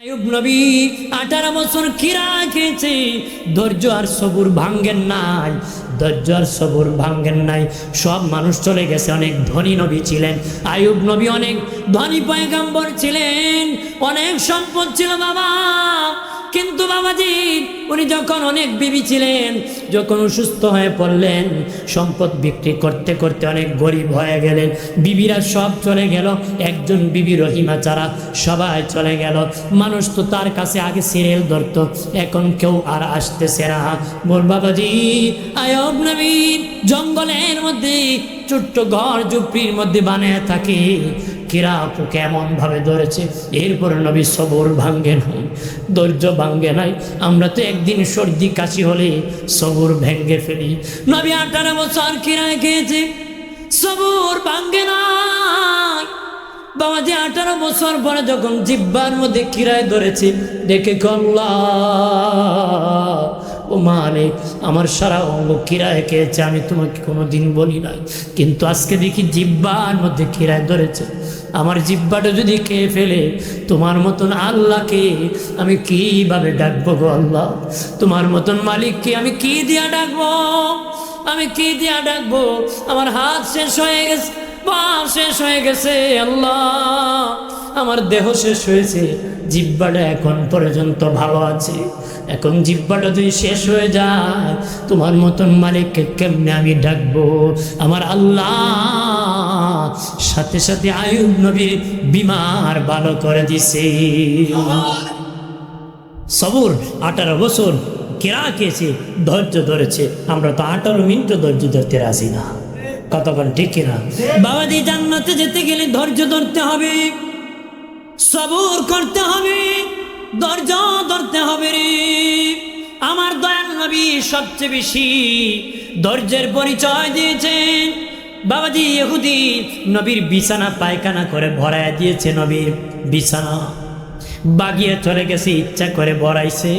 আইয়ুব নবী 18 বছর খিরা খেয়েছে, ধৈর্য আর সবুর ভাঙ্গেন নাই, ধৈর্য আর সবুর ভাঙ্গেন নাই। সব মানুষ চলে গেছে, অনেক ধনী নবী ছিলেন আইয়ুব নবী, অনেক ধনী পয়গম্বর ছিলেন, অনেক সম্পদ ছিল বাবা। কিন্তু বাবাজি উনি যখন অনেক বিবি ছিলেন, যখন অসুস্থ হয়ে পড়লেন, সম্পদ বিক্রি করতে করতে অনেক গরিব হয়ে গেলেন, বিবিরা সব চলে গেল, একজন বিবি রহিমা ছাড়া সবাই চলে গেল। মানুষ তো তার কাছে আগে সিরিয়াল ধরতো, এখন কেউ আর আসতেছে না। বল বাবাজি আইয়ুব নবী জঙ্গলের মধ্যে ছোট্ট ঘর ঝুপড়ির মধ্যে বানিয়ে থাকে, কিরা পোকে এমন ভাবে ধরেছে, এরপরে নবী সবর ভাঙ্গে নাই, ধৈর্য ভাঙ্গে নাই। আমরা তো একদিন সর্দি কাশি হলে সবর ভেঙ্গে ফেলি। নবী 18 বছর কিরায় খেয়েছে, সবর ভাঙ্গে নাই। বাবাজি 18 বছর পরে যখন জিব্বার মধ্যে কিরায় ধরেছে, দেখে আল্লাহ ও মালিক, আমার সারা অঙ্গ কিরায় খেয়েছে, আমি তোমাকে কোনোদিন বলি নাই, কিন্তু আজকে দেখি জিব্বার মধ্যে কিরায় ধরেছে। আমার জিব্বাটা যদি খেয়ে ফেলে, তোমার মতন আল্লাহকে আমি কিভাবে ডাকবো গো আল্লাহ? তোমার মতন মালিককে আমি কি দিয়া ডাকবো? আমি কি দিয়া ডাকবো? আমার হাত শেষ হয়ে গেছে, পা শেষ হয়ে গেছে আল্লাহ, আমার দেহ শেষ হয়েছে, জিব্বাটা এখন পর্যন্ত ভালো আছে, এখন জিব্বাটা যদি শেষ হয়ে যায়, তোমার মতন মালিককে কেমনে আমি ডাকবো? আমার আল্লাহ সাথে সাথে আইয়ুব নবীর বিমার ভালো করে দিছে। সবুর 18 বছর কেরা খেয়েছে, ধৈর্য ধরেছে। আমরা তো 18 মিনিট ধৈর্য ধরতে রাজি না, কতক্ষণ ঠিক কিনা? বাবাজি জান্নাতে যেতে গেলে ধৈর্য ধরতে হবে, সবুর করতে হবে, ধৈর্য ধরতে হবে রে। আমার দয়াল নবী সবচেয়ে বেশি ধৈর্যের পরিচয় দিয়েছেন। বাবাজি ইহুদি নবীর বিছানা পায়খানা করে ভরায় দিয়েছে, নবীর বিছানা বাগিয়ে চলে গেছে, ইচ্ছা করে ভরাইছে।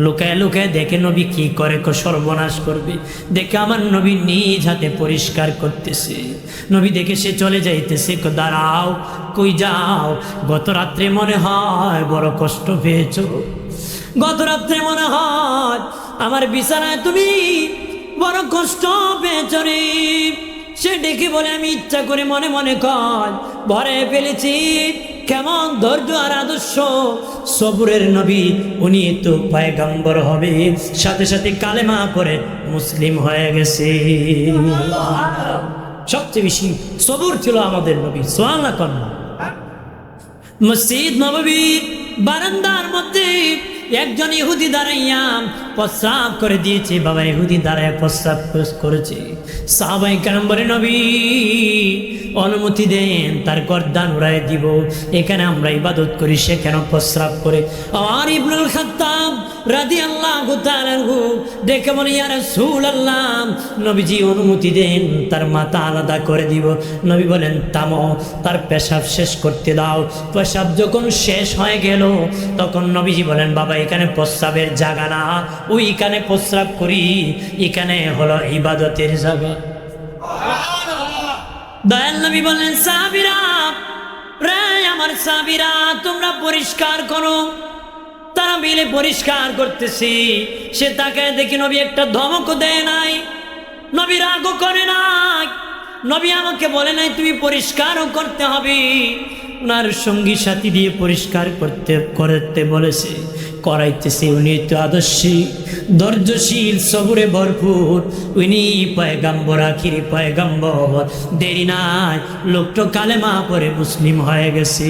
লুকায় লুকায় দেখে নবী কি করে, সর্বনাশ করবে, দেখে আমার নবী নিজ হাতে পরিষ্কার করতেছে। নবী দেখে সে চলে যাইতেছে, দাঁড়াও, কই যাও? গত রাত্রে মনে হয় বড় কষ্ট পেয়েছো, গত রাত্রে মনে হয় আমার বিছানায় তুমি বড় কষ্ট পেয়েছ রে। সে ডেকে বলে, আমি ইচ্ছা করে মনে মনে কয় ভরে ফেলেছি। কেমন ধৈর্য আর আদর্শ সবুরের নবী, উনি তো পয়গম্বর হবে, সাথে সাথে কালেমা করে মুসলিম হয়ে গেছে। সবচেয়ে বেশি সবুর ছিল আমাদের নবী। সুবহানাল্লাহ কন্যা মসজিদ নববী বারান্দার মধ্যে একজন ইহুদি দাঁড়াইয়া প্রস্রাব করে দিয়েছে। বাবা ইহুদি দাঁড়ায় প্রস্রাব করেছে। সাহাবায়ে কেরাম বলে, নবী অনুমতি দেন, তার গর্দান উড়াই দিব, এখানে আমরা ইবাদত করি, সে কেন প্রস্রাব করে? আর ইবনুল খাত্তাব রাদিয়াল্লাহু তাআলা দেখে বলে, ইয়া রাসূলুল্লাহ, নবীজি অনুমতি দেন, তার মাথা আলাদা করে দিব। নবী বলেন, থামো, তার পেশাব শেষ করতে দাও। পেশাব যখন শেষ হয়ে গেল, তখন নবীজি বলেন, বাবা এখানে প্রস্রাবের জায়গা না, ওইখানে প্রস্রাব করি, এখানে হলো ইবাদতের জায়গা। দয়াল নবী বললেন, সাহাবীরা রে, আমার সাহাবীরা, তোমরা পরিষ্কার করো। তারা মিলে পরিষ্কার করতেছি। সে তাকে দেখি নবী একটা ধমক দেয় নাই, নবী রাগও করে নাই, নবী আমাকে বলে নাই তুমি পরিষ্কারও করতে হবে। ওনার সঙ্গী সাথী দিয়ে পরিষ্কার করতে বলেছে, করাইতেছে। উনি তো আদর্শী, ধৈর্যশীল, সবুরে ভরপুর, উনি পয়গম্বর, আখিরি পয়গম্বর। দেরি নাই, লোকটা কালেমা পড়ে মুসলিম হয়ে গেছে।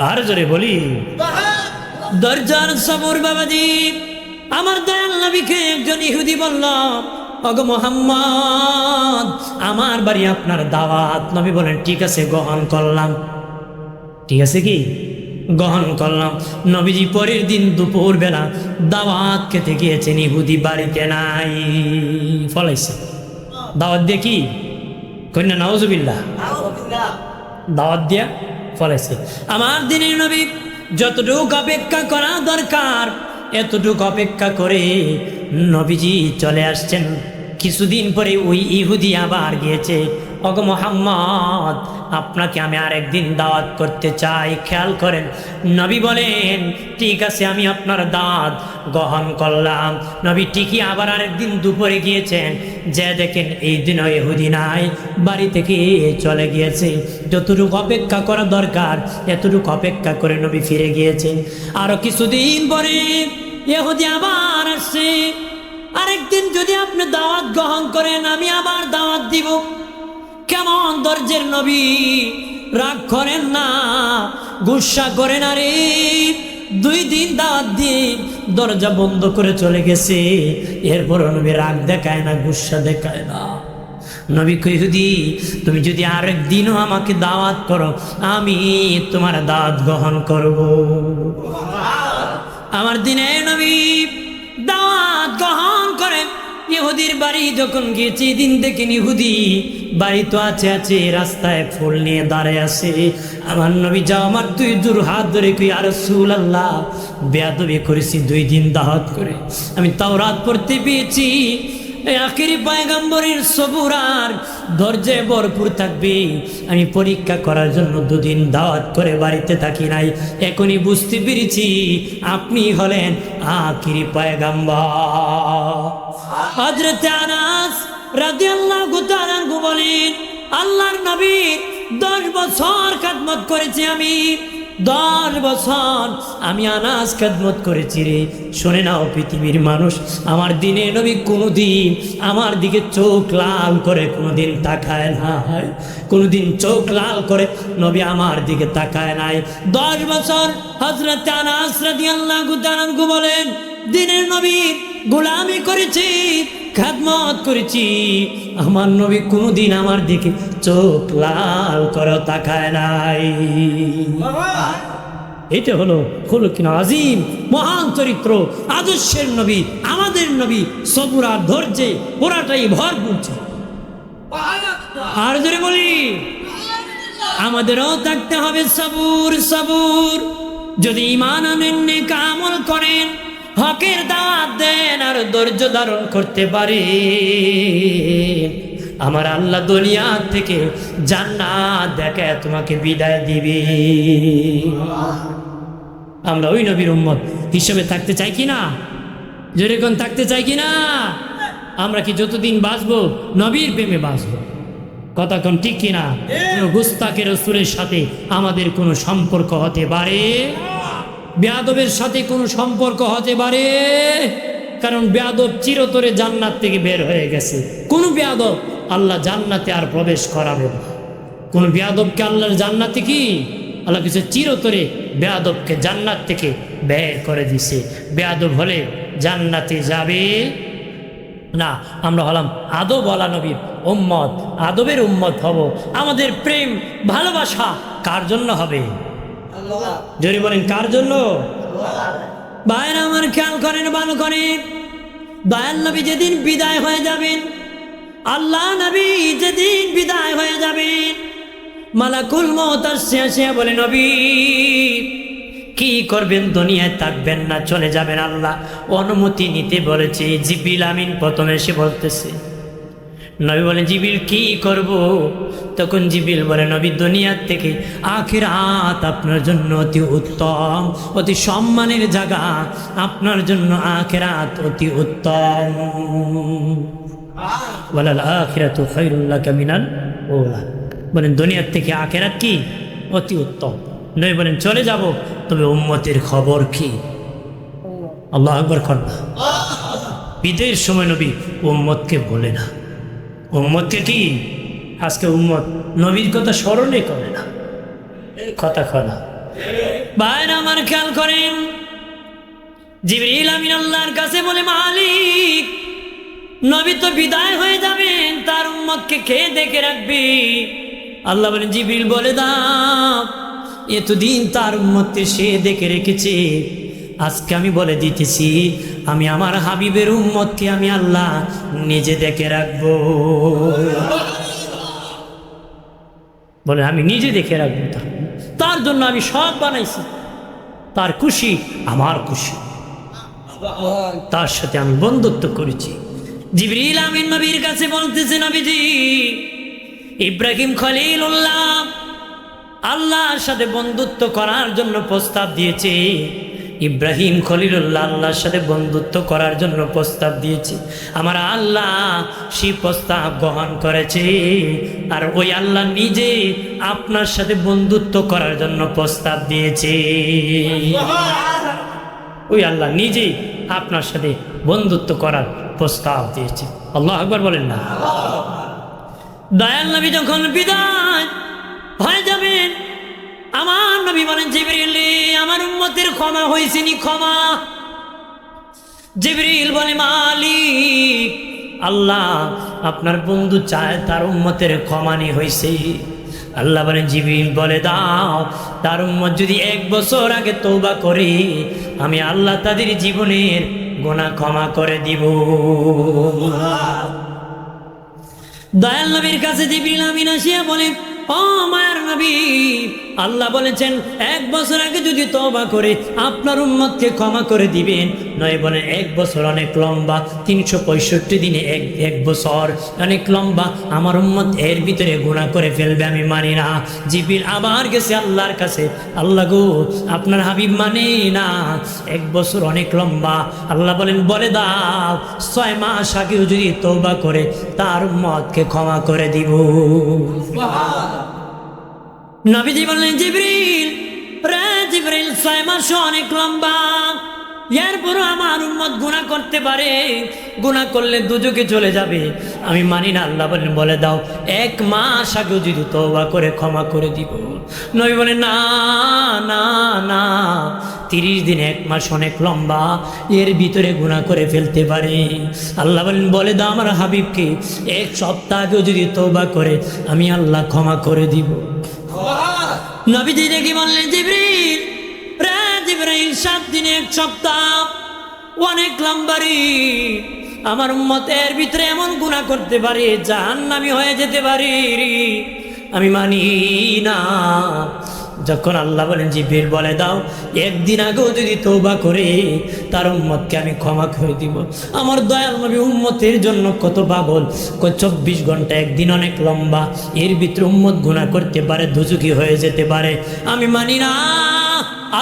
আর জোরে বলি, ধৈর্য আর সবুর। বাবাজি আমার দয়াল নবীকে একজন ইহুদি বলল, ওগো মুহাম্মদ, আমার বাড়ি আপনার দাওয়াত। নবী বলেন, ঠিক আছে, গ্রহণ করলাম। ঠিক আছে কি? গ্রহণ করলাম। নবীজি পরের দিন দুপুর বেলা দাওয়াত খেতে গিয়েছেন, ইহুদি বাড়িতে নাই, ফলাইছে। দাওয়াত দিয়ে কি কন্যা, নাউজুবিল্লাহ, দাওয়াত দিয়া ফলাইছে। আমার দিনের নবী যতটুকু অপেক্ষা করা দরকার এতটুকু অপেক্ষা করে নবীজি চলে আসছেন। কিছুদিন পরে ওই ইহুদি আবার গিয়েছে, ওগো মুহাম্মদ, আপনাকে আমি আরেকদিন দাওয়াত করতে চাই। খেয়াল করেন, নবী বলেন ঠিক আছে আমি আপনার দাওয়াত গ্রহণ করলাম। নবী ঠিকই আবার আরেকদিন দুপুরে গিয়েছেন, যে দেখেন এই দিন ইহুদি নাই, বাড়ি থেকে চলে গিয়েছে। যতটুকু অপেক্ষা করা দরকার এতটুকু অপেক্ষা করে নবী ফিরে গিয়েছেন। আরো কিছুদিন পরে ইহুদি আবার আসছে, আরেকদিন যদি আপনি দাওয়াত গ্রহণ করেন আমি আবার দাওয়াত দিব। কেমন ধৈর্যের নবী, রাগ করেন না, গুসা করেন না রে। 2 দিন দাওয়াত দিয়ে দরজা বন্ধ করে চলে গেছে, এরপর নবী রাগ দেখায় না, গুসা দেখায় না। নবী কই ইহুদি তুমি যদি আরেকদিনও আমাকে দাওয়াত করো আমি তোমার দাওয়াত গ্রহণ করব। আমার দিনে নবী দাওয়াত গ্রহণ করে ইহুদির বাড়ি যখন গিয়েছি, দিন দেখেন ইহুদি বাড়ি তো আছে রাস্তায় ফুল নিয়ে দাঁড়ায় আছে। আমার নবী যাও আমার 2 জোড় হাত ধরে কই আর রাসূলুল্লাহ বেয়াদবি করেছি 2 দিন দাওয়াত করে, আমি তাওরাত পড়তে পেয়েছি আখিরি পয়গম্বরের সবুর আর ধৈর্যে ভরপুর থাকবে। আমি পরীক্ষা করার জন্য 2 দিন দাওয়াত করে বাড়িতে থাকি নাই, এখনই বুঝতে পেরেছি আপনি হলেন আখিরি পয়গম্বর। হযরত আনাস রাদিয়াল্লাহু তাআলা বলেন আল্লাহর নবী 10 বছর খেদমত করেছি আমি, 10 বছর আমি আনাস খেদমত করেছি রে। শুনে নাও পৃথিবীর মানুষ, আমার দিনে নবী কোনোদিন আমার দিকে চোখ লাল করে কোনোদিন তাকায় নাই, কোনোদিন চোখ লাল করে নবী আমার দিকে তাকায় নাই। 10 বছর হযরত আনাস রাদিয়াল্লাহু তাআলা বলেন দিনের নবী গোলামি করেছি, খেদমত করেছি, আমার নবী কোনোদিন আমার দিকে চোখ লাল করে তাকায় নাই। এটা হলো কিনা আজিম মহান চরিত্র, আদর্শের নবী, আমাদের নবী সবুর আর ধৈর্যে পুরাটাই ভরপুর। আর যদি বলি আমাদেরও থাকতে হবে সবুর। সবুর যদি ঈমান আনেন, নেক আমল করেন, হকের দাওয়াত দেন আর ধৈর্য ধারণ করতে পারে, আমার আল্লাহ দুনিয়া থেকে জান্নাত দেখে তোমাকে বিদায় দিবে। আমরা ওই নবীর উম্মত হিসেবে থাকতে চাই কিনা? যেরকম থাকতে চাই কিনা? আমরা কি যতদিন বাঁচবো নবীর প্রেমে বাঁচবো? কথা কোন ঠিক কিনা? গুস্তাখের রাসূলের সাথে আমাদের কোনো সম্পর্ক হতে পারে? বেয়াদবের সাথে কোনো সম্পর্ক হতে পারে? কারণ বেয়াদব চিরতরে জান্নাত থেকে বের হয়ে গেছে। কোন বেয়াদব আল্লাহ জান্নাতে আর প্রবেশ করাবে না। কোন বেয়াদবকে আল্লাহর জান্নাতে কি আল্লাহ কিছু চিরতরে বেয়াদবকে জান্নাত থেকে বের করে দিছে। বেয়াদব হলে জান্নাতে যাবে না। আমরা হলাম আদবওয়ালা নবীর উম্মত, আদবের উম্মত হব। আমাদের প্রেম ভালোবাসা কার জন্য হবে? যদি বলেন কার জন্য? ভাইরা আমার খেয়াল করেন ভালো করে, দয়াল নবী যেদিন বিদায় হয়ে যাবেন, আল্লাহ নবী যেদিন বিদায় হয়ে যাবেন, মালাকুল মউত আসে বলে নবী কি করবেন? দুনিয়ায় থাকবেন না, চলে যাবেন। আল্লাহ অনুমতি নিতে বলেছে। জিবরিল আমিন প্রথমে এসে বলতেছে, নবী বলেন জিবরিল কি করব? তখন জিবরিল বলে নবী দুনিয়ার থেকে আখিরাত আপনার জন্য অতি উত্তম, অতি সম্মানের জায়গা, আপনার জন্য আখিরাত অতি উত্তম। ওয়ালাল আখিরাতু খায়রুল লাকা মিনাল উলা। বলেন দুনিয়ার থেকে আখিরাত কি অতি উত্তম। নবী বলেন চলে যাব, তবে উম্মতের খবর কি? আল্লাহু আকবার করেন। বিদায়ের সময় নবী উম্মতকে বলে না, উম্মতকে কি আজকে উম্মত নবীর কথা স্মরণে করে না, কথা কনা। ভাইরা আমার খেয়াল করেন, জিবরিল আমিন আল্লাহর কাছে বলে মালিক নবী তো বিদায় হয়ে যাবেন, তার উম্মতকে কে দেখে রাখবে? আল্লাহ বলেন জিবরিল বলে দাও, এতদিন তার উম্মতকে সে দেখে রেখেছে, আজকে আমি বলে দিতেছি আমি আমার হাবিবের উম্মতকে আমি আল্লাহ নিজে দেখে রাখবো। বলে আমি নিজে দেখে রাখবো, তার জন্য আমি সব বানাইছি, তার খুশি আমার খুশি, তার সাথে আমি বন্ধুত্ব করেছি। জিবরিল আমিন নবীর কাছে বলতেছে নবীজি ইব্রাহিম খলিলুল্লাহ আল্লাহর সাথে বন্ধুত্ব করার জন্য প্রস্তাব দিয়েছে। ইব্রাহিম খলিলুল্লাহ আল্লাহর সাথে বন্ধুত্ব করার জন্য প্রস্তাব দিয়েছে। আমার আল্লাহ সেই প্রস্তাব গ্রহণ করেছে। আর ওই আল্লাহ নিজে আপনার সাথে বন্ধুত্ব করার জন্য প্রস্তাব দিয়েছে। ওই আল্লাহ নিজেই আপনার সাথে বন্ধুত্ব করার প্রস্তাব দিয়েছে। আল্লাহু আকবার বলেন না। দয়াল নবী যখন বিদায় হয়ে যাবেন, আমার নবী বলেন, জিবরিল আমার উম্মতের ক্ষমা হয়েছে নি? ক্ষমা। জিবরিল বলে, মালিক আল্লাহ আপনার বন্ধু চায় তার উম্মতের ক্ষমা নি হয়েছে। আল্লাহ বলেন, জিবরিল বলে দাও, তার উম্মত যদি 1 বছর আগে তওবা করে আমি আল্লাহ তাদের জীবনের গুনাহ ক্ষমা করে দিব। দয়াল নবীর কাছে জিবরিল আমিন আসিয়া বলে, ও মায়ার নবী, আল্লাহ বলেছেন 1 বছর আগে যদি তওবা করে আপনার উম্মতকে ক্ষমা করে দিবেন। নয় বলেন 1 বছর অনেক লম্বা, 365 দিনে এক বছর অনেক লম্বা, আমার উম্মত এর ভিতরে গুনাহ করে ফেলবে, আমি মানি না। জিবরিল আবার গেছে আল্লাহর কাছে, আল্লাহ গো আপনার হাবিব মানে না, 1 বছর অনেক লম্বা। আল্লাহ বলেন, বলে দাও 6 মাস আগেও যদি তওবা করে তার উম্মতকে ক্ষমা করে দিব। নবীজি বললেন, জিবরিল রে জিবরিল 6 মাস অনেক লম্বা, এরপরও আমার উম্মত গুনাহ করতে পারে, গুনাহ করলে দুজকে চলে যাবে, আমি মানি না। আল্লাহ বলেন, বলে দাও 1 মাস আগেও যদি তওবা করে ক্ষমা করে দিব। নবী বলেন, না না না, 30 দিন 1 মাস অনেক লম্বা, এর ভিতরে গুনাহ করে ফেলতে পারে। আল্লাহ বলেন, বলে দাও আমার হাবিবকে 1 সপ্তাহ আগেও যদি তওবা করে আমি আল্লাহ ক্ষমা করে দিব। নবীজি দেখি বললেন, জিবরিল রে জিবরিল 7 দিনে 1 সপ্তাহ অনেক লম্বারি, আমার উম্মতের ভিতরে এমন গুনাহ করতে পারে জাহান্নামী হয়ে যেতে পারে, আমি মানি না। যখন আল্লাহ বলেন, জিবরিল বলে দাও 1 দিন আগেও যদি তওবা করে তার উম্মতকে আমি ক্ষমা করে দিব। আমার দয়াল নবী উম্মতের জন্য কত পাগল। 24 ঘন্টা, 1 দিন অনেক লম্বা, এর ভিতরে উম্মত গুনাহ করতে পারে, দুজকি হয়ে যেতে পারে, আমি মানি না।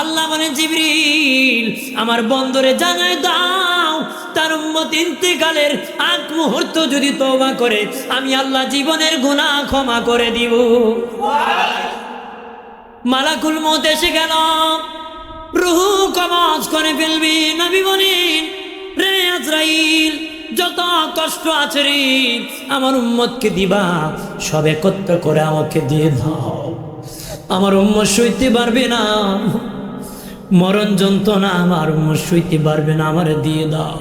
আল্লাহ বলেন, জিবরিল আমার বন্দরে জানায় দাও তার উম্মত ইন্তেকালের আগ মুহূর্ত যদি তওবা করে আমি আল্লাহ জীবনের গুনাহ ক্ষমা করে দিব। মালাকুল মউত এসে গেল, রূহ কবজ করে ফেলবি। নবী বলেন, রে আজরাইল যত কষ্ট আছে রে আমার উম্মতকে দিবা সব একত্র করে আমাকে দিয়ে দাও, আমার উম্মত সইতে পারবে না, মরণ যন্ত্রণা আমার উম্মত সইতে পারবে না, আমারে দিয়ে দাও।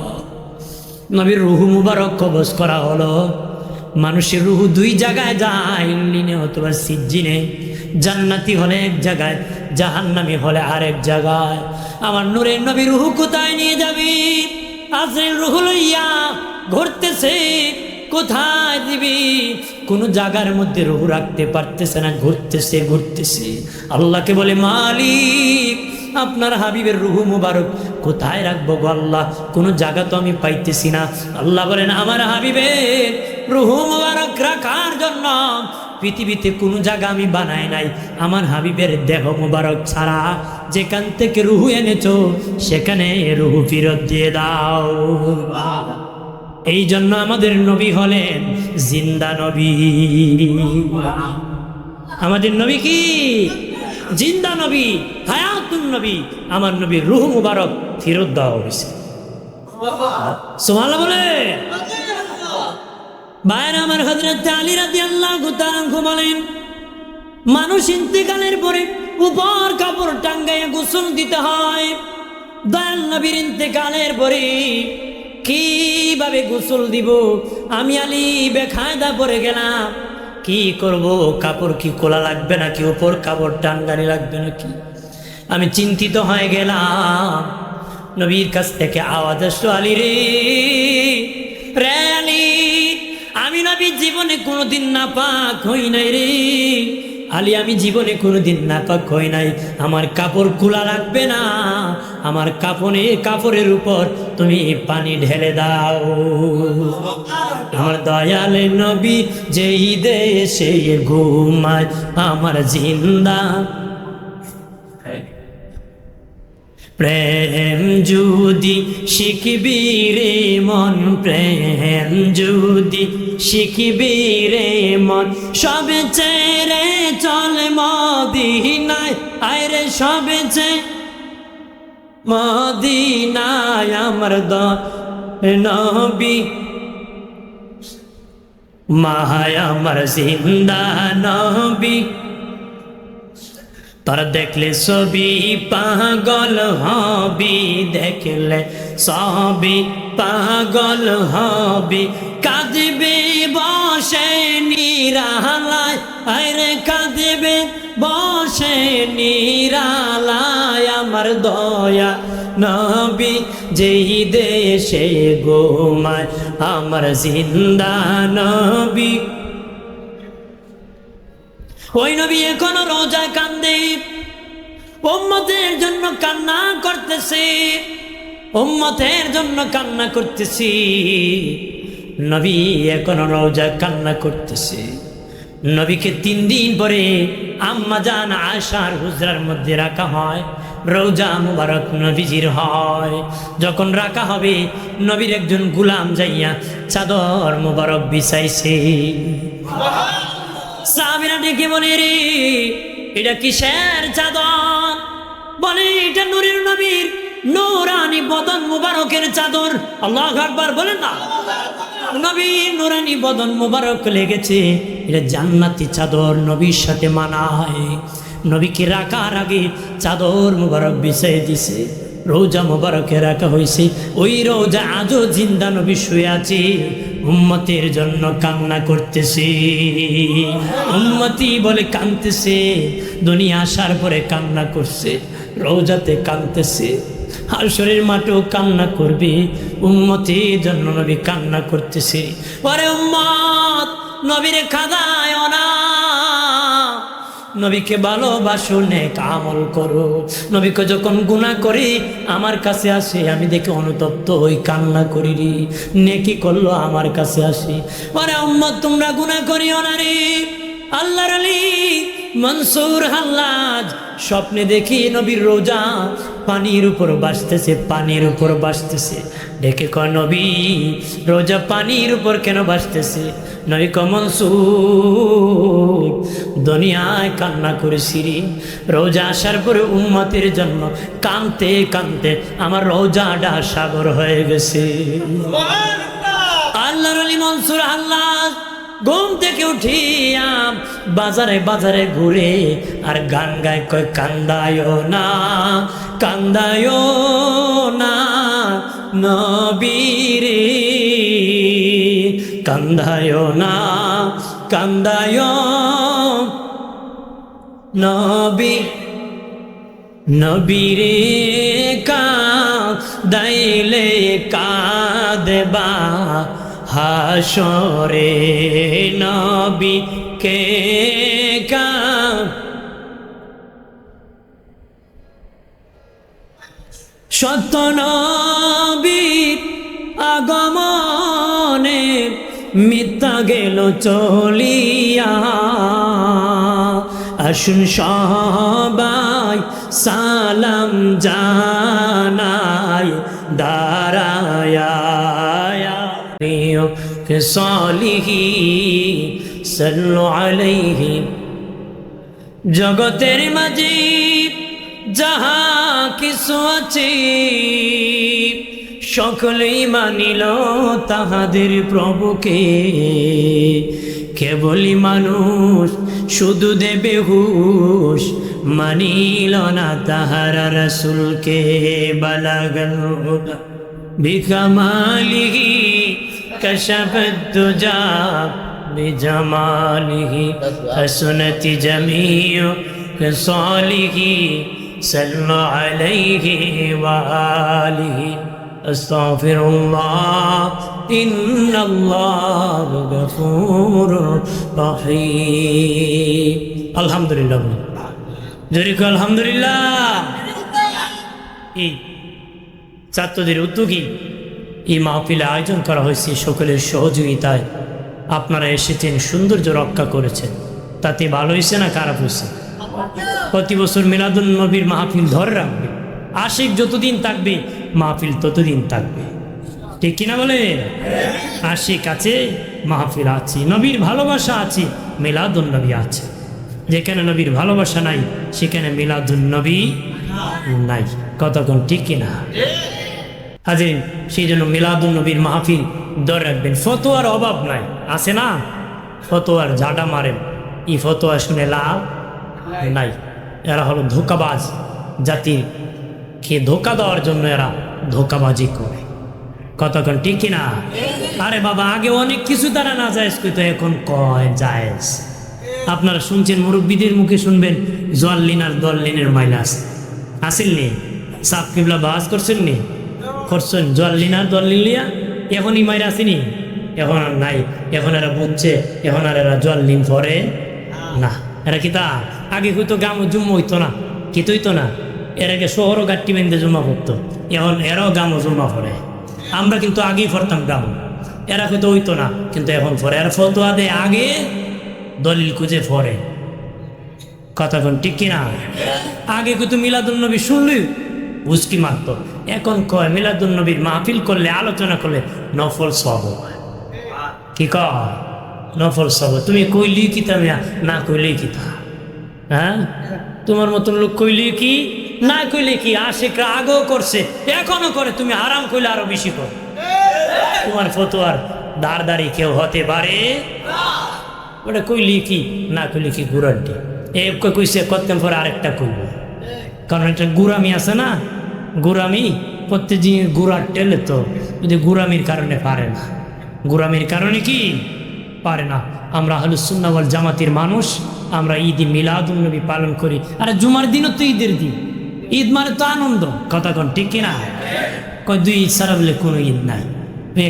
নবীর রূহ মুবারক কবজ করা হলো। মানুষের রূহ 2 জায়গায় যায়, ইল্লিনে অথবা সিজ্জিনে। জান্নাতি হলে 1 জায়গায়, জাহান্নামী হলে আরেক জায়গায়। আমার নূরের নবী রূহ কোথায় নিয়ে যাবি? আজরাইল রূহ লইয়া ঘুরতেছে, কোথায় দিবি? কোন জায়গার মধ্যে রূহ রাখতে পারতেছে না, ঘুরতেছে। আল্লাহকে বলে, মালিক আপনার হাবিবের রূহ মুবারক কোথায় রাখবো গো আল্লাহ, কোন জায়গা তো আমি পাইতেছি না। আল্লাহ বলেন, আমার হাবিবের রূহ মুবারক রাখার জন্য পৃথিবীতে কোনো জায়গা আমি বানাই নাই, আমার হাবিবের দেহ মুবারক ছাড়া যেখান থেকে রূহ এনেছো সেখানে রূহ ফেরত দিয়ে দাও। এই জন্য আমাদের নবী হলেন জিন্দা নবী। আমাদের নবী কি জিন্দা নবী, হায়াতুন নবী। আমার নবীর রূহ মুবারক ফেরত দেওয়া হয়েছে। সুবহানাল্লাহ বলে ভাইরা আমার, হযরত আলী রাদিয়াল্লাহু তাআলা আনহু বলেন, মানুষ ইন্তেকালের পরে উপর কাপড় টাঙ্গাইয়া গোসল দিতে হয়। দয়াল নবীর ইন্তেকালের পরে কিভাবে গোসল দিব? আমি আলী বেকায়দা পড়ে গেলাম, কি করব? কাপড় কি খোলা লাগবে নাকি উপর কাপড় টাঙ্গানি লাগবে নাকি? আমি চিন্তিত হয়ে গেলাম। নবীর কাছ থেকে আওয়াজ আসলো, আলী রে রে আলী, আমি নবীর জীবনে কোনোদিন নাপাক হই নাই রে, আলী আমি জীবনে কোনোদিন নাপাক হই নাই, আমার কাপড় খোলা লাগবে না, আমার কাপড়ের উপর তুমি পানি ঢেলে দাও। আমার দয়াল নবী যেই দেশে ঘুমায় আমার জিন্দা প্রেম যদি শিখবি রে মন, প্রেম যদি শিখবি রে মন, সবে ছেড়ে চল মদিনায়, আরে সবে ছেড়ে মদিনায় আমার নবী মাহায় আমার জিন্দা নবী। তোরা দেখলে ছবি পাগল হবি, দেখলে ছবি পাগল হবি, কাঁদবে বসে নিরালায়, আরে কাঁদবে বসে নিরালায় আমার দয়া নবী যেই দেশে ঘুমায় আমার জিন্দা নবী। ওই নবী এখনো রোজা কান্দে, উম্মতের জন্য কান্না করতেছে, উম্মতের জন্য কান্না করতেছি। নবী এখনো রোজা কান্না করতেছে। নবীকে 3 দিন পরে আম্মা জান আয়েশার হুজরার মধ্যে রাখা হয়, রোজা মুবারক নবীজির হয়। যখন রাখা হবে নবীর একজন গোলাম যাইয়া চাদর মুবারক বিছাইছে। সাহাবীরা ডেকে বলে রে এটা কিসের চাদর? বলে এটা নূরের নবীর নূরানি বদন মুবারকের চাদর। আল্লাহু আকবার বলেন না। নবীর নূরানি বদন মুবারক লেগেছে, এটা জান্নাতি চাদর, নবীর সাথে মানায়। নবীকে রাখার আগে চাদর মুবারক বিছাই দিছে, রোজা মুবারকে রাখা হয়েছে। ওই রোজা আজও জিন্দা নবী শুয়ে আছে, উম্মতের জন্য কান্না করতেছে। উম্মতি বলে কাঁদতেছে, দুনিয়া আসার পরে কান্না করছে, রোজাতে কাঁদতেছে, হাশরের মাঠেও কান্না করবে, উম্মতের জন্য নবী কান্না করতেছে। ওরে উম্মত, নবীরে খাদায় না, নবীকে ভালোবাসো, নেক আমল করো। নবীকে যখন গুনাহ করি আমার কাছে আসে, আমি দেখে অনুতপ্ত হই, কান্না করি রে, নেকি করলো আমার কাছে আসি। আরে উম্মত তোমরা গুনাহ করিও না রে। আল্লাহর আলী মনসুর হাল্লাজ স্বপ্নে দেখি নবীর রোজা পানির উপর ভাসতেছে, পানির উপর ভাসতেছে। ডেকে কয় নবী রোজা পানির উপর কেন ভাসতেছে? নবী কয় মনসুর দুনিয়ায় কান্না করেছি রে, রোজা আসার পরে উম্মতের জন্য কাঁদতে কাঁদতে আমার রোজাটা সাগর হয়ে গেছে। আল্লাহর আলী মনসুর হাল্লাজ ঘুম থেকে উঠিয়া বাজারে বাজারে ঘুরে আর গান গায়, কয় কান্দায়ও না, কান্দায়ও না নবীরে, কান্দায়ও না, কান্দায়ও নবী, নবীরে কাঁদাইলে কাঁদবা হাসরে, নবী কে সত্য নবীর আগমনে মিথ্যা গেল চলিয়া, আসুন সবাই সালাম জানাই দাঁড়ায়া, কে সালিহি সাল্লু আলাইহি। জগতের মাঝে যাহা কিছু আছে সকলেই মানিল তাহাদের প্রভুকে, কেবলই মানুষ শুধু দেবে হুশ মানিল না তাহারা রাসূলকে। বালাগাল হুদা বিকামালিহি কাশাফাত দুজা বিজামালিহি হাসনাতি জামিউ খিসালিহি সাল্লু আলাইহি ওয়া আলিহি। আস্তাগফিরুল্লাহ ইন্নাল্লাহা গফুরুর রহিম। আলহামদুলিল্লাহ বলি, জোরে কই আলহামদুলিল্লাহ। এই ছাত্রদের উদ্যোগী এই মাহফিলে আয়োজন করা হয়েছে, সকলের সহযোগিতায় আপনারা এসেছেন, সৌন্দর্য রক্ষা করেছেন, তাতে ভালো হয়েছে না খারাপ হয়েছে? প্রতি বছর মিলাদুন নবীর মাহফিল ধরে রাখবে, আশিক যতদিন থাকবে মাহফিল ততদিন থাকবে, ঠিক কিনা বলে? আশিক আছে, মাহফিল আছে, নবীর ভালোবাসা আছে, মিলাদুন নবী আছে। যেখানে নবীর ভালোবাসা নাই সেখানে মিলাদুন নবী নাই, কতক্ষণ ঠিক কিনা? হাজির, সেই জন্য মিলাদুন নবীর মাহফিল ধরে রাখবেন। ফতোয়ার অভাব নাই, আছে না? ফতোয়ার ঝাঁটা মারেন, এই ফতোয়া শুনে লাভ নাই। এরা হলো ধোকাবাজ জাতির, কে ধোকা দেওয়ার জন্য এরা ধোকাবাজি করে, কতক্ষণ ঠিক কিনা? আরে বাবা, আগে অনেক কিছু তারা না জায়েজ কইতো, এখন কয় জায়েজ। আপনারা শুনছেন, মুরব্বীদের মুখে শুনবেন জোয়াল্লিন আর দল্লিনের মাইনাস আসেননি, সাপ কিবলা বাস করছেন নি, করছেন জোয়াল্লিন আর দল্লিন লিয়া, এখন ই মাইর আসেনি, এখন আর নাই, এখন এরা বুঝছে, এখন আর এরা জোয়াল্লিন পরে না। এরা কি তা আগে হইতো গাম জুম্ম হইতো না, কি হইতো না, এরাকে শহরও গাট্টি বেঁধে জমা পড়তো, এখন এরাও গামও জমা পড়ে। আমরা কিন্তু আগেই পড়তাম গাম, এরা হয়তো হইতো না, কিন্তু এখন পরে। এরা ফতোয়া দেয় আগে, দলিল খুঁজে পড়ে, কতক্ষণ ঠিক কিনা? আগে কিন্তু মিলাদুন নবী শুনলি উস্কি মারত, এখন কয় মিলাদুন নবীর মাহফিল করলে, আলোচনা করলে নফল সব হয়। কি কয়? নফল সব। তুমি কইলি কি, তুমি না কইলি কি তা? হ্যাঁ, তোমার মতন লোক কইলি কি না কইলে কি? আশিকরা আগেও করছে, এখনো করে, তুমি আরাম কইলে আরো বেশি কর। তোমার ফতোয়ার দাঁড় দাঁড়ি কেউ হতে পারে, ওটা কইলি কি না কইলি কি গুরান্টি। এ কইছে কতক্ষণ পরে আরেকটা কইব, কারণ একটা গুরামি আছে না, গুরামি প্রত্যেক জিনিস গুড়ার টেলে, তো যদি গুরামির কারণে পারে না, গুরামির কারণে কি পারে না। আমরা আহলুস সুন্নাহ ওয়াল জামাতের মানুষ, আমরা ঈদ মিলাদুন নবী পালন করি। আরে জুমার দিনও তো ঈদের দিন, ঈদ মানে তো আনন্দ, কতক্ষণ ঠিক কিনা? কয় দুই ঈদ ছাড়া বলে কোনো ঈদ নাই,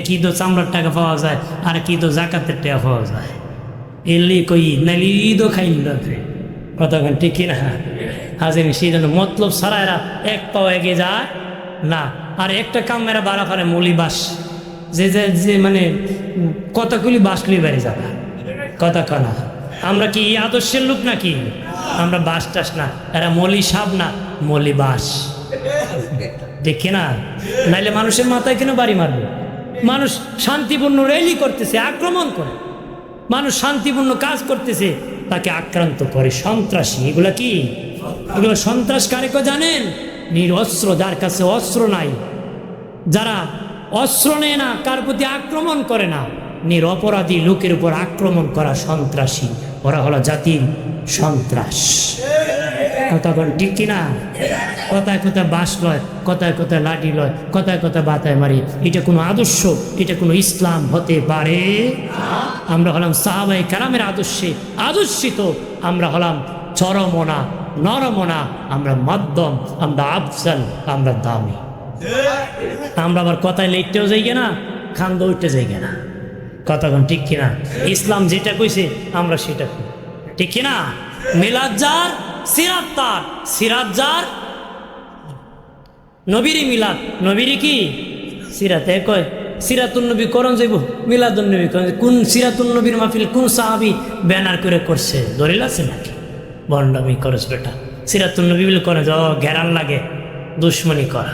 কি তো চামড়ার টাকা পাওয়া যায়, আর কি তো জাকাতের টাকা পাওয়া যায়, এলি কই ঈদ নাইলে ঈদও খাইল, কতক্ষণ ঠিক কিনা? হাজির, সেই জন্য মতলব ছাড়া এরা এক পাও এগিয়ে যায় না। আর একটা কাম এরা বাড়া পারে মলি বাস, যে যে মানে কতগুলি বাসলি বেড়ে যাবে, কতক্ষণ। আমরা কি আদর্শের লোক নাকি? আমরা বাস টাস না, এরা মলি সাপ না, মলি বাস, দেখে না? নাইলে মানুষের মাথায় কেন বাড়ি মারবে? মানুষ শান্তিপূর্ণ র্যালি করতেছে, আক্রমণ করে, মানুষ শান্তিপূর্ণ কাজ করতেছে, তাকে আক্রান্ত করে সন্ত্রাসী। এগুলা কি? এগুলো সন্ত্রাস কারে কো জানেন? নিরস্ত্র, যার কাছে অস্ত্র নাই, যারা অস্ত্র নেয় না, কার প্রতি আক্রমণ করে না, নিরপরাধী লোকের উপর আক্রমণ করা সন্ত্রাসী, ওরা হলো জাতির সন্ত্রাস, কতক্ষণ ঠিক কিনা? কথায় কথায় বাস লয়, কথায় কথায় লাঠি লয়, কথায় কথায় বাতায় মারি, এটা কোনো আদর্শ, এটা কোনো ইসলাম হতে পারে? আমরা হলাম সাহাবায়ে কেরামের আদর্শে আদর্শিত, আমরা হলাম চরমনা নরমনা, আমরা মধ্যম, আমরা আফজাল, আমরা দামি। আমরা আবার কথায় লেটতেও যাই না, খান্দ উঠতে যাই না, কতক্ষণ ঠিক কিনা? ইসলাম যেটা কইছে আমরা সেটা করি, ঠিক কিনা? মিলাদ যার, সিরাত তার, সিরাত যার, নবীরই মিলাদ, নবীরই কি সিরাতে কয়। সিরাতুন নবী করণ যাইব, মিলাদুন নবী করণ। কোন সিরাতুন নবীর মাহফিল কোন সাহাবী ব্যানার করে করছে? দলিল আছে নাকি? বন্ডামি করছ বেটা। সিরাতুন নবী বলে করে যাও, ঘেরান লাগে, দুশ্মনী করা,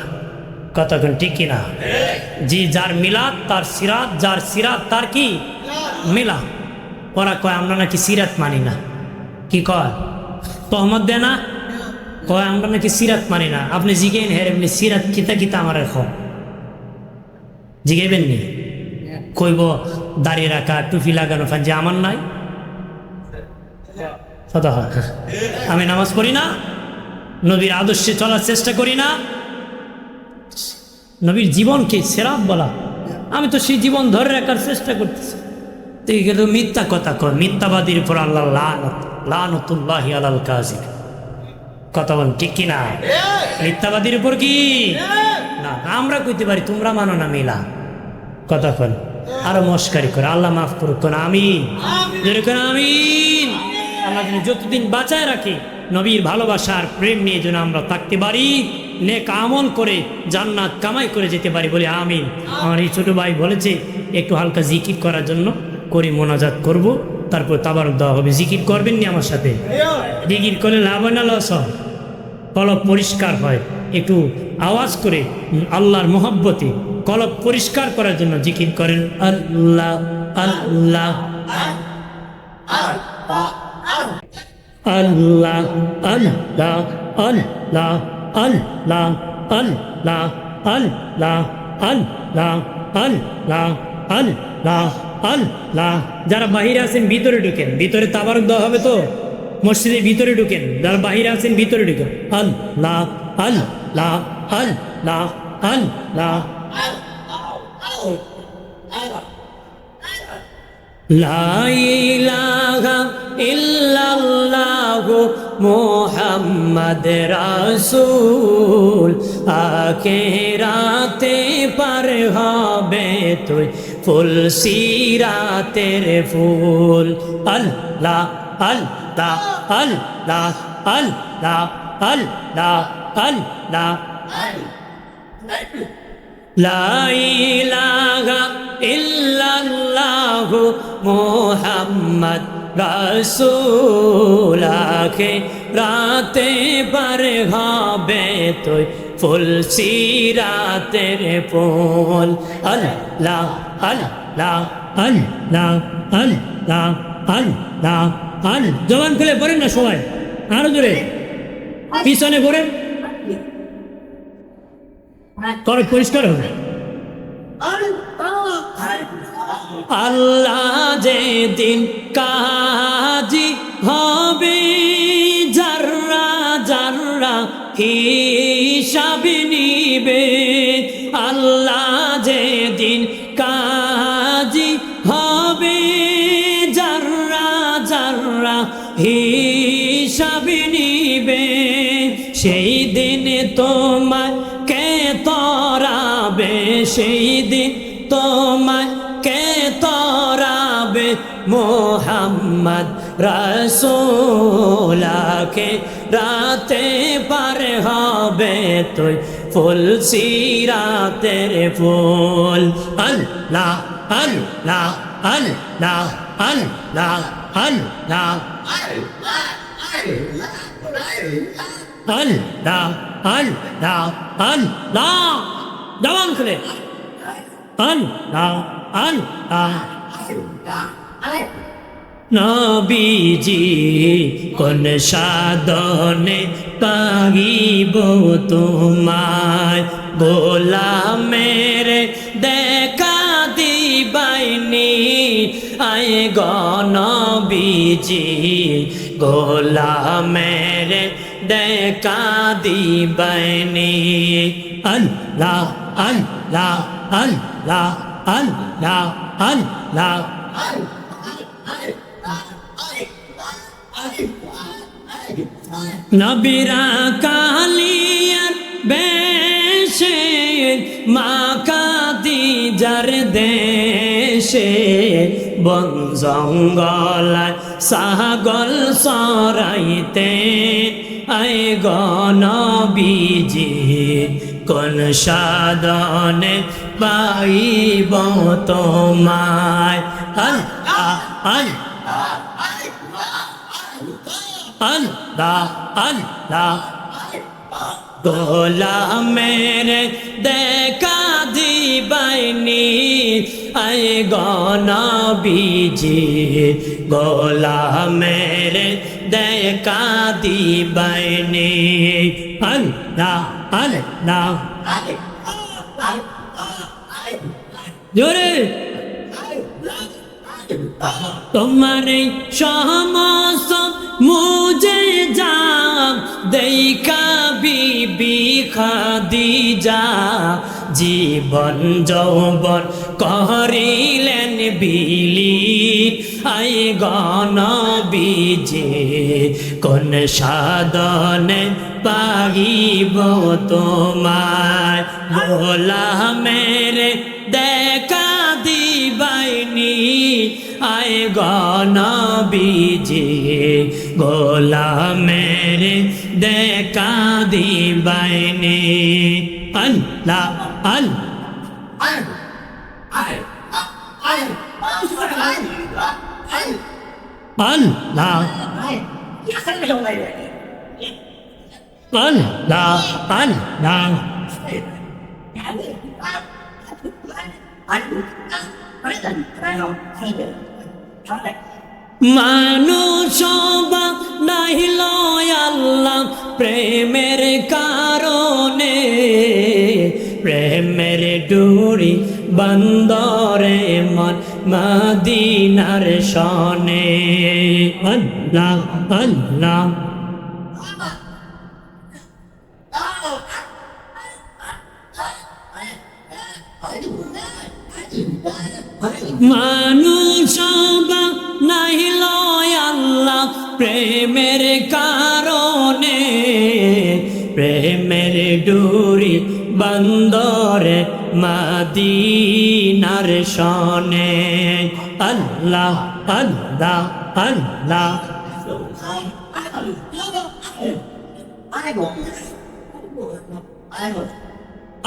কতক্ষণ ঠিক কিনা? জি, যার মিলাদ তার সিরাত, যার সিরাত তার কি মিলাদ। ওরা কয় আমরা নাকি সিরাত মানি না, কি কয়? তহমত দেয় না, কয় আমরা নাকি সিরাত মানি না। আপনি জিগেন হের এমনি সিরাত কিতা কিতা আমার এখন জিগাইবেন নি? কইব দাঁড়িয়ে রাখা, টুপি লাগানো, ফাঞ্জি আমার নাই, আমি নামাজ পড়ি না, নবীর আদর্শে চলার চেষ্টা করি না, নবীর জীবনকে সেরাত বলা, আমি তো সেই জীবন ধরে রাখার চেষ্টা করতেছি। তো এগুলো মিথ্যা কথা কয়, মিথ্যাবাদীর উপর আল্লাহ লানতুল্লাহি আলাল কাযিব, কথা বল ঠিক কিনা? মিথ্যাবাদীর উপর কি না? আমরা কইতে পারি তোমরা মানো না মিলা, কথা কন আরো মস্কারি করে, আল্লাহ মাফ করুক, আমিন, আমিন। আল্লাহ যেন যতদিন বাঁচায় রাখে নবীর ভালোবাসার প্রেম নিয়ে যেন আমরা থাকতে পারি, নেক আমল করে জান্নাত কামাই করে যেতে পারি, বলে আমিন। আমার এই ছোটো ভাই বলেছে একটু হালকা জিকির করার জন্য, করে মোনাজাত করব, তারপর তাবারক দেওয়া হবে। জিকির করবেন নি আমার সাথে? জিকির করলে লাভ হয় না লস হয়? কলব পরিষ্কার হয়। একটু আওয়াজ করে আল্লাহর মোহাব্বতে কলব পরিষ্কার করার জন্য জিকির করেন, আল্লাহ আল্লাহ আল্লাহ আল্লাহ আল্লাহ আল্লাহ আল্লাহ আল্লাহ আল্লাহ আল্লাহ আল্লাহ আল্লাহ। যারা বাহিরে আছেন ভিতরে ঢুকেন, ভিতরে তাবারক দেওয়া হবে তো, মসজিদের ভিতরে ঢুকেন। যারা বাহিরে আছেন ভিতরে ঢুকেন, আল্লাহ আল্লাহ আল্লাহ আল্লাহ। লা ইলাহা ইল্লাল্লাহু মুহাম্মাদ রাসূল, আখিরাতে পার হবে তুই ফুল সিরাতের ফুল। আল্লাহ আল্লাহ আল্লাহ আল্লাহ আল্লাহ আল্লাহ। লা ইলাহা ইল্লাল্লাহু মুহাম্মাদ রাসূল, আখিরাতে পার হবে তুই ফুল সিরাতের ফুল। আল্লাহ আল্লাহ আল্লাহ আল্লাহ আল্লাহ আল। জবান খুলে পড়েন না সবাই, আরো জোরে পিছনে পড়েন, করে পরিষ্কার হবে। আল্লাহ যেদিন কাজী হবে, জাররা জাররা হিসাব নিবে। আল্লাহ যেদিন কাজী হবে, জাররা জাররা হিসাব নিবে। সেই দিন তোমার কে তরাবে, সেই দিন তোমার কে তরাবে মুহাম্মদ রাসূল, আখিরাতে পার হবে তুই ফুল সিরাতের ফুল। আল্লাহ আল্লাহ আল্লাহ আল্লাহ আল্লাহ আল্লাহ আল্লাহ আল্লাহ। জবান খুলে আল্লাহ আল্লাহ। নবীজি কোন সাধনে পাইব তোমায়, গোলামের দেখা দিবাইনি আয় গনবীজি, গোলামের দেখা দিবাইনি। আল্লাহ আল্লাহ আল্লাহ আল্লাহ আল্লাহ। নবীরা কালিয়ার বেশে, মা খাদিজার দেশে, বন জঙ্গলায় ছাগল চরাইতে আয় গনবীজি, কোন সাধনে পাইব তোমায়। আল্লাহ আল্লাহ আল্লাহ আল্লাহ। গোলামের দেখা দিবাইনি আয় গনবীজি, গোলামের দেখা দিবাইনি। আল্লাহ আল্লাহ জোরে। তোমার সমস্ত মুজে যা দেখা বিবি খাদিজা, জীবন যৌবন করিলেন বিলি আয় গনবীজি, কোন সাধনে পাইব তোমায়। গোলামের দেখা দিবাইনি আয় আয় গনবীজি গোলামের দেখা দিবাইনি আল্লাহ আল্লাহ আল্লাহ আল্লাহ আল্লাহ মানুষ নাহিল আল্লাহ প্রেমের কারণে প্রেমের ডুরি বন্দরে মন মদিনার শনে আল্লাহ আল্লাহ মানুষ নাহিল আল্লাহ প্রেমের কারণে প্রেমের ডুরি বন্দরে মদিনার শনে আল্লাহ আল্লাহ আল্লাহ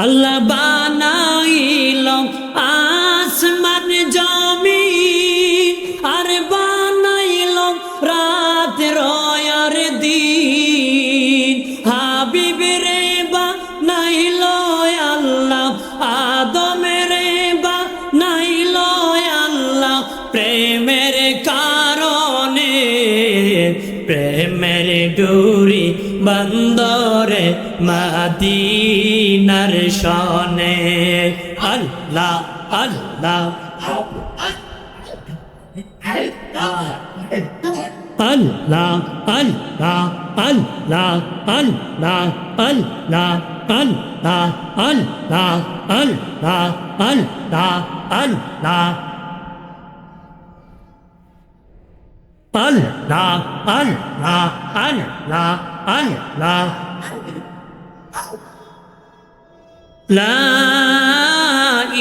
আল্লাহ বানাইল আসমান জমিন আর বানাইল রাত রয়ার দিন হাবিব রে বানাইল আল্লাহ আদম রে বানাইল আল্লাহ প্রেমের কারণে প্রেমের ডুরি বন্দরে মদিনার শনে আল্লাহ আল্লাহ আল্লাহ আল্লাহ আল্লাহ আল্লাহ আল্লাহ আল্লাহ আল্লাহ আল্লাহ আল্লাহ আল্লাহ আল্লাহ আল্লাহ আল্লাহ আল্লাহ লা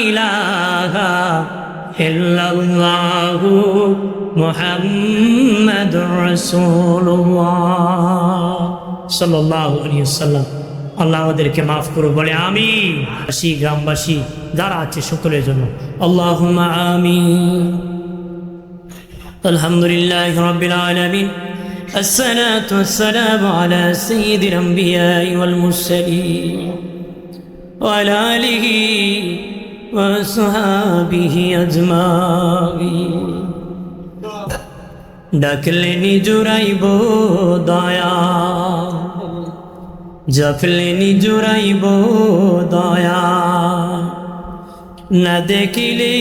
ইলাহা ইল্লাল্লাহু মুহাম্মাদুর রাসূলুল্লাহ সাল্লাল্লাহু আলাইহি ওয়াসাল্লাম। আল্লাহ আমাদেরকে মাফ করুন বলে আমিন। গ্রামবাসী যারা আছে সকলের জন্য আল্লাহুম্মা আমিন। আলহামদুলিল্লাহি রাব্বিল আলামিন আসসালাতু ওয়াসসালামু আলা সাইয়্যিদিল আমবিয়াই ওয়াল মুরসালিন ওয়া আলা আলিহি ওয়া আসহাবিহি আজমাইন। ডাকলে নিজুরাইব দয়া জপলে নিজুরাইব দয়া না দেখিলে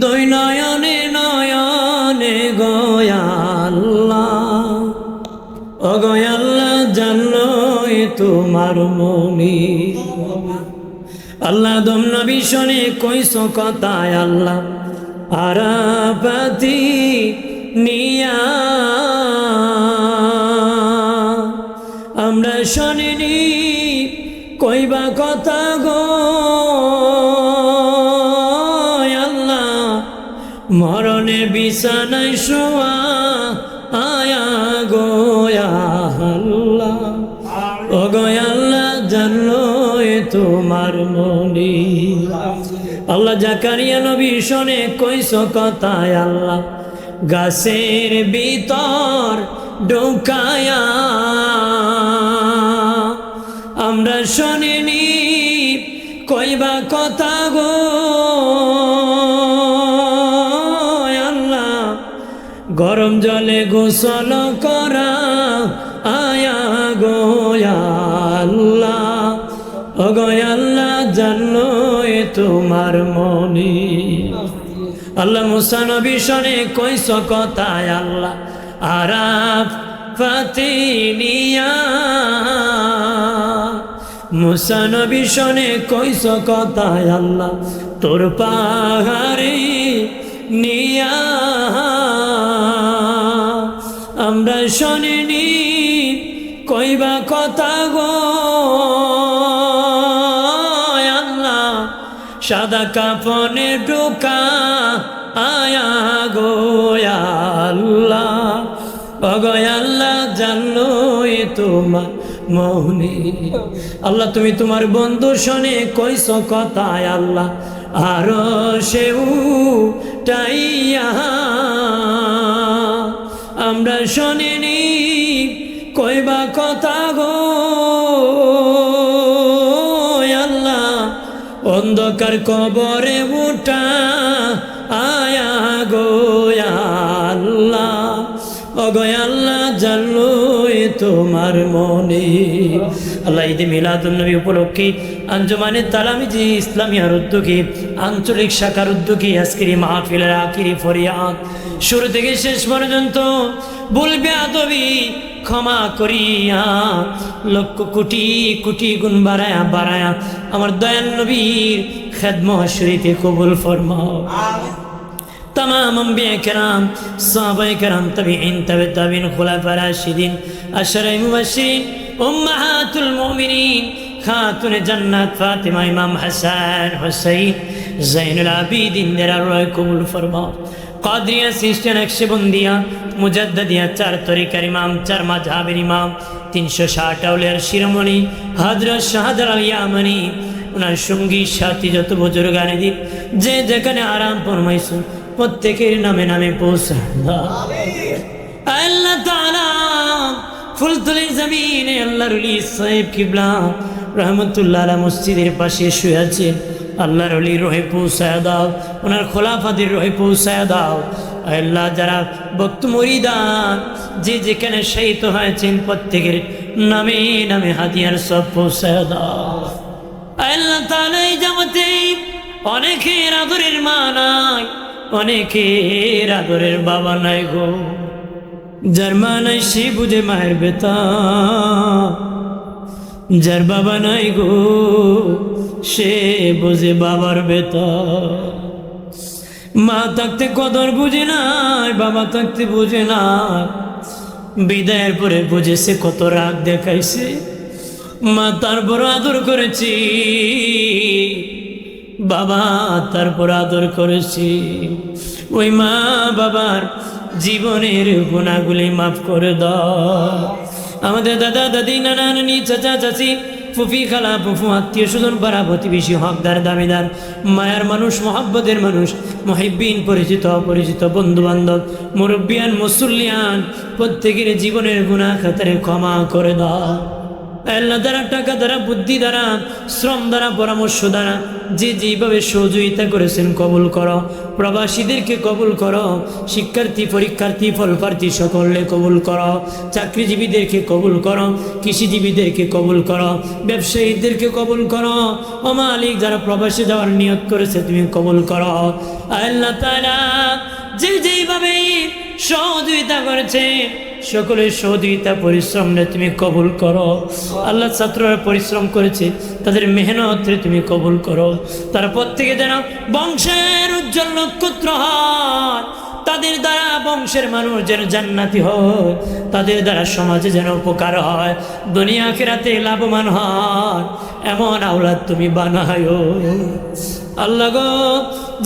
দুই নয়নে নয়নে গয়াল্লাহ ও গয়াল্লাহ জানলই তোমার মনি আল্লাহ দম নবী শোনে কইস কথায় আল্লাহ আরাপাতি নিয়া আমরা শোনিনি কইবা কথা গো মরণে বিছানায় শোয়া আয়া গোয়া আল্লাহ ও গোয়াল্লাহ জানলই তোমার মনি আল্লাহ জাকারিয়া নবী শোনে কইস কথায় আল্লাহ গাছের ভিতর ঢুকায়া আমরা শোনিনি কইবা কথা গো গরম জলে গোসল করা আয়া গোয়া আল্লাহ ও গোয়াল্লাহ জানলই তোমার মনি আল্লাহ মুসা নবী শোনে কইস কথায় আল্লাহ আরাফ ফাতিনিয়া মুসা নবী শোনে কইস কথায় আল্লাহ তোর পাহাড়ে নিয়া আমরা শোনিনি কইবা কথা গো আল্লাহ সাদা কাফনে ঢোকা আয়া গো আল্লাহ, ওগো আল্লাহ জানলো এ তোমার মনে। আল্লাহ তুমি তোমার বন্ধু শোনে কইস কথায় আল্লাহ আরো সেউ টাইয়া, আমরা শোনেনি কইবা কথা গো আল্লাহ, অন্ধকার কবরে উঠা আয়া গো আল্লাহ, ওগো আল্লাহ জানলো এ তোমার মনে। আল্লাহ ঈদে মিলাদুন নবী উপলক্ষে আঞ্জুমানে তালামিজি ইসলামিয়ার উদ্যোগে আঞ্চলিক শাখার উদ্যোগে আজকের এই মাহফিলের আখিরি ফরিয়াদ, শুরু থেকে শেষ পর্যন্ত বলবে আদবি ক্ষমা করিয়া লক্ষ কোটি কোটি গুণ বাড়ায়া বাড়ায়া আমার দয়াল নবীর খেদমত শরীফে কবুল ফরমাও। तमाम अंबिया कराम, सहाबाए कराम, तबीईन, तबे ताबीन, खुलाफा राशिदीन, अशरे मुबश्शिरीन, उम्महातुल मोमिनीन, खातुन जन्नत फातिमा, इमाम हसन हुसैन ज़ैनुल आबिदीन मेरा रोए कबूल फरमाओ। कादरिया सिस्टन नक्शबंदिया मुजद्ददिया चार तरीक़ार इमाम, चार मज़हबेर इमाम, 360 আউলিয়ার শিরোমণি হযরত শাহজালাল ইয়ামানি, ওনার সঙ্গী সাথী যত বুজুর্গানে দিন যে যেখানে আরাম ফরমাইছেন প্রত্যেকের নামে নামে পৌঁছা আল্লাহ তাআলা। ফুলতলি জমিনে আল্লাহর ওলি সাহেব কিবলা রহমতুল্লাহ আলাইহি মসজিদের পাশে শুয়ে আছেন, আল্লাহর ওলি রহে পৌঁছায় দাও, ওনার খোলাফাদের রহে পৌঁছায় দাও। আল্লাহ যারা ভক্ত মুরিদান যে যেখানে শহীদ হয়েছেন প্রত্যেকের নামে নামে হাদিয়ার সব পৌঁছায় দাও। আল্লাহ তাআলা এই জামাতে অনেকের আদরের মা নাই, অনেকের আদরের বাবা নাই গো, যার মা নাই সে বুঝে মায়ের বেতা, যার বাবা নাই গো সে বুঝে বাবার বেতা। মা থাকতে কদর বুঝে নাই, বাবা থাকতে বুঝে না, বিদায়ের পরে বুঝেছে কত রাগ দেখাইছে। মা তারপর আদর করেছি, বাবা তারপর আদর করেছি। ওই মা বাবার জীবনের গুনাহগুলি মাফ করে দাও। আমাদের দাদা দাদি নানা নানি চাচা চাচি ফুফি খালা ফুফু আত্মীয় স্বজন পাড়া প্রতিবেশী হকদার দাবিদার মায়ার মানুষ মহব্বতের মানুষ মুহিব্বিন পরিচিত অপরিচিত বন্ধু বান্ধব মুরব্বিয়ান মুসল্লিয়ান প্রত্যেকের জীবনের গুনাহ খাতারে ক্ষমা করে দাও। আল্লাহ দ্বারা টাকা দ্বারা বুদ্ধি দ্বারা শ্রম দ্বারা পরামর্শ দ্বারা যে যেভাবে সহযোগিতা করেছেন কবুল করো, প্রবাসীদেরকে কবুল করো, শিক্ষার্থী পরীক্ষার্থী ফলপ্রার্থী সকলকে কবুল করো, চাকরিজীবীদেরকে কবুল করো, কৃষিজীবীদেরকে কবুল করো, ব্যবসায়ীদেরকে কবুল করো। ও মালিক যারা প্রবাসে যাওয়ার নিয়ত করেছে তুমি কবুল করো। আল্লাহ তাআলা যে যেভাবে সহযোগিতা করেছে সকলের সহযোগিতা পরিশ্রম তুমি কবুল করো। আল্লাহ ছাত্ররা পরিশ্রম করেছে তাদের মেহনতে তুমি কবুল করো। তারা প্রত্যেকে যেন বংশের উজ্জ্বল নক্ষত্র হয়, তাদের দ্বারা বংশের মানুষ যেন জান্নাতি হয়, তাদের দ্বারা সমাজে যেন উপকার হয়, দুনিয়া আখিরাতে লাভবান হয়, এমন আওলাদ তুমি বানায়ো। আল্লাহ গো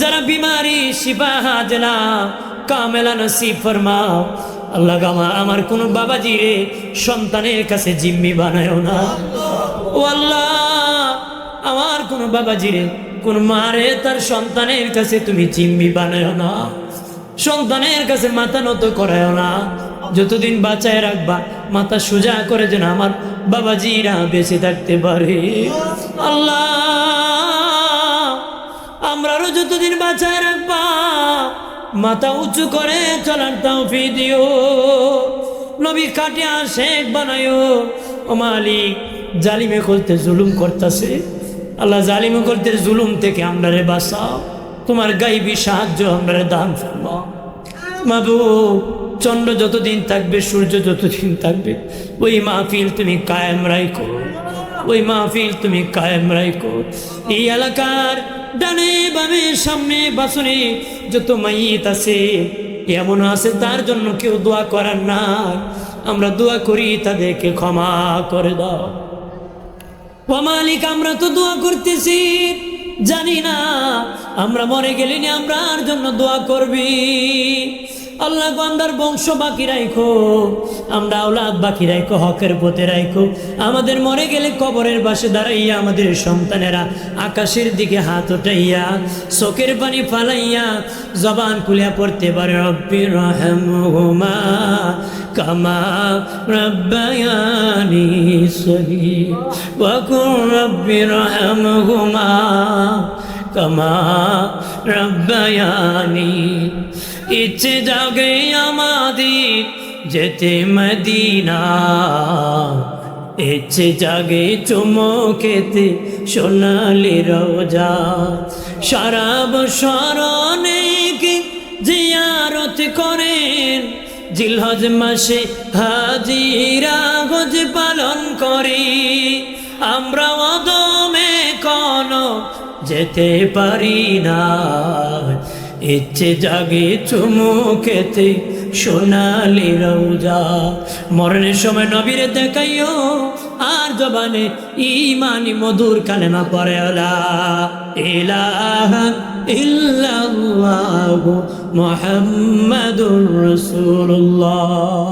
যারা বিমারি শিফা হাজলা কামেলা নসিব ফরমাও। আল্লাহ আমার কোনো বাবাজি রে সন্তানের কাছে জিম্মি বানায়ও না। ও আল্লাহ আমার কোনো বাবাজি রে কোন মারে তার সন্তানের কাছে তুমি জিম্মি বানায়ও না, সন্তানের কাছে মাথা নত করায়ও না। যতদিন বাঁচায় রাখবা মাথা সোজা করে যেন আমার বাবাজিরা বেঁচে থাকতে পারে। আল্লাহ আমরাও যতদিন বাঁচায় রাখবা মাথা উঁচু করে চলার তৌফিক দিও, নবী কাটিয়া শেখ বানায়ো। ও মালিক জালিমে করতে জুলুম করতেছে, আল্লাহ জালিমে করতে জুলুম থেকে আমরারে বাঁচাও, তোমার গাইবী সাহায্য আমরারে দান ফরমাও। মাবুদ চন্দ্র যতদিন থাকবে সূর্য যতদিন থাকবে ওই মাহফিল তুমি কায়েম রাখো, ওই মাহফিল তুমি কায়েম রাখো। এই এলাকার ডানে বামে সামনে বাসনে যত মাইয়িত আছে এমন আছে তার জন্য কেউ দোয়া করার না, আমরা দোয়া করি তাদেরকে ক্ষমা করে দাও। ও মালিক আমরা তো দোয়া করতেছি জানি না আমরা মরে গেলে নি আমরা আর জন্য দোয়া করবি। আল্লাহ গো আমরার বংশ বাকি রাখো, আমরা আওলাদ বাকি রাখো, হকের পথে রাখো। আমাদের মরে গেলে কবরের পাশে দাঁড়াইয়া আমাদের সন্তানেরা আকাশের দিকে হাত উঠাইয়া চোখের পানি ফালাইয়া জবান খুলিয়া পড়তে পারে রব্বি রহমহুমা কামা রব্বায়ানি সগীরা ওয়া কুর রব্বি রহমহুমা কামা রব্বায়ানি। ইচ্ছে জাগে আমাদের যেতে মদিনা, ইচ্ছে জাগে চুমুকেতে সোনালি রোজা। সারা বছর অনেকে জিয়ারত করেন, জিলহজ মাসে হাজিরা হজ পালন করি। আমরা অদমে কোনো যেতে পারি না, ইচ্ছে জাগে চুমুকেতে সোনালি রোজা। মরণের সময় নবীরে দেখাইও আর জবানে ইমানি মধুর কালেমা পড়ে লা ইলাহা ইল্লাল্লাহু মুহাম্মাদুর রাসূলুল্লাহ।